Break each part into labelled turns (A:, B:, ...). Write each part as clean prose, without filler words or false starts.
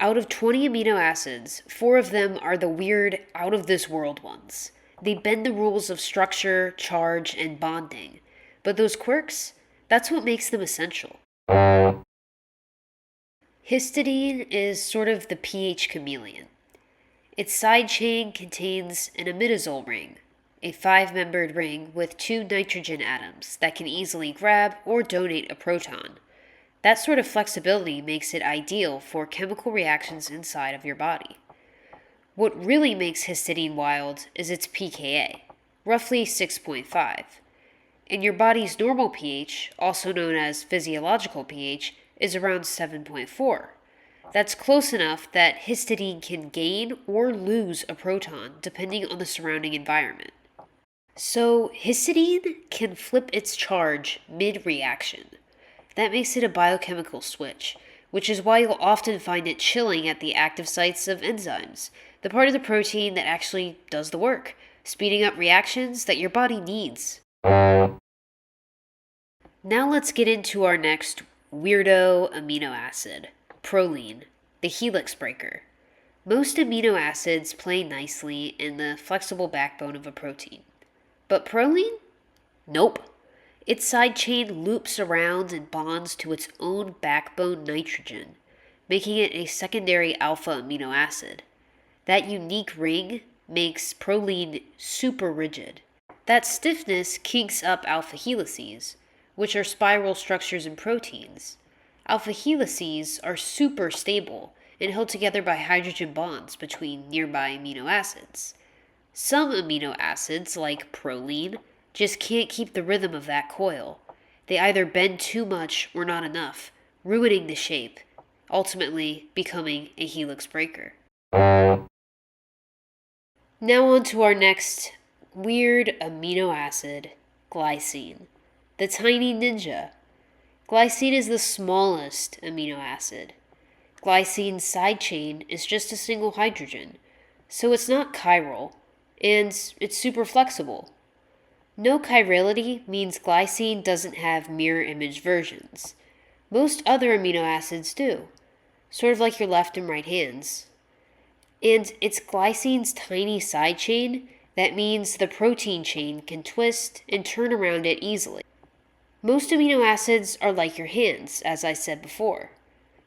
A: Out of 20 amino acids, 4 of them are the weird, out-of-this-world ones. They bend the rules of structure, charge, and bonding. But those quirks, that's what makes them essential. Histidine is sort of the pH chameleon. Its side chain contains an imidazole ring, a 5-membered ring with 2 nitrogen atoms that can easily grab or donate a proton. That sort of flexibility makes it ideal for chemical reactions inside of your body. What really makes histidine wild is its pKa, roughly 6.5. And your body's normal pH, also known as physiological pH, is around 7.4. That's close enough that histidine can gain or lose a proton depending on the surrounding environment. So, histidine can flip its charge mid-reaction. That makes it a biochemical switch, which is why you'll often find it chilling at the active sites of enzymes, the part of the protein that actually does the work, speeding up reactions that your body needs. Now let's get into our next weirdo amino acid, proline, the helix breaker. Most amino acids play nicely in the flexible backbone of a protein. But proline? Nope. Its side chain loops around and bonds to its own backbone nitrogen, making it a secondary alpha amino acid. That unique ring makes proline super rigid. That stiffness kinks up alpha helices, which are spiral structures in proteins. Alpha helices are super stable and held together by hydrogen bonds between nearby amino acids. Some amino acids, like proline, just can't keep the rhythm of that coil. They either bend too much or not enough, ruining the shape, ultimately becoming a helix breaker. Now on to our next weird amino acid, glycine, the tiny ninja. Glycine is the smallest amino acid. Glycine's side chain is just a single hydrogen, so it's not chiral, and it's super flexible. No chirality means glycine doesn't have mirror image versions. Most other amino acids do, sort of like your left and right hands. And it's glycine's tiny side chain that means the protein chain can twist and turn around it easily. Most amino acids are like your hands, as I said before.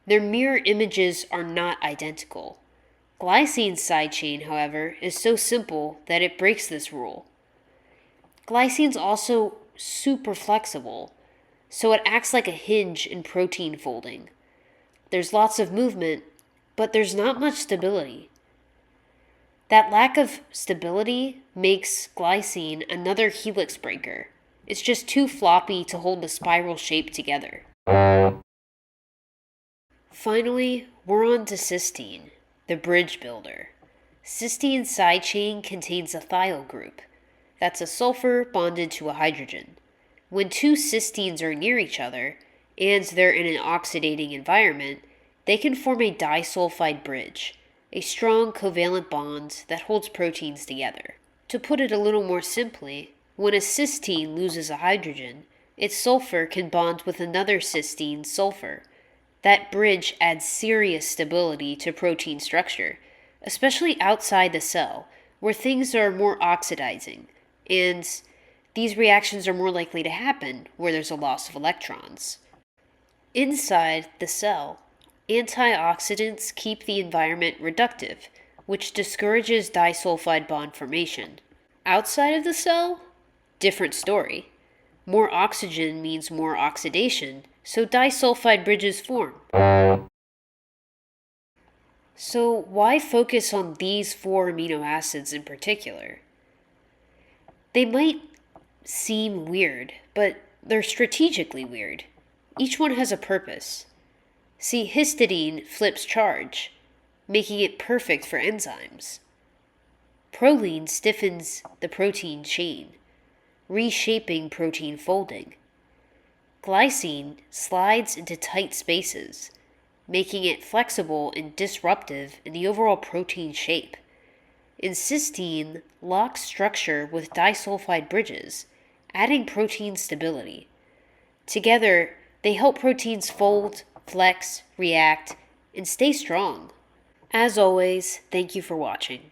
A: Their mirror images are not identical. Glycine's side chain, however, is so simple that it breaks this rule. Glycine's also super flexible, so it acts like a hinge in protein folding. There's lots of movement, but there's not much stability. That lack of stability makes glycine another helix breaker. It's just too floppy to hold the spiral shape together. Finally, we're on to cysteine, the bridge builder. Cysteine's side chain contains a thiol group. That's a sulfur bonded to a hydrogen. When 2 cysteines are near each other, and they're in an oxidating environment, they can form a disulfide bridge, a strong covalent bond that holds proteins together. To put it a little more simply, when a cysteine loses a hydrogen, its sulfur can bond with another cysteine sulfur. That bridge adds serious stability to protein structure, especially outside the cell, where things are more oxidizing, and these reactions are more likely to happen where there's a loss of electrons. Inside the cell, antioxidants keep the environment reductive, which discourages disulfide bond formation. Outside of the cell, different story. More oxygen means more oxidation, so disulfide bridges form. So why focus on these 4 amino acids in particular? They might seem weird, but they're strategically weird. Each one has a purpose. See, histidine flips charge, making it perfect for enzymes. Proline stiffens the protein chain, reshaping protein folding. Glycine slides into tight spaces, making it flexible and disruptive in the overall protein shape. And cysteine locks structure with disulfide bridges, adding protein stability. Together, they help proteins fold, flex, react, and stay strong. As always, thank you for watching.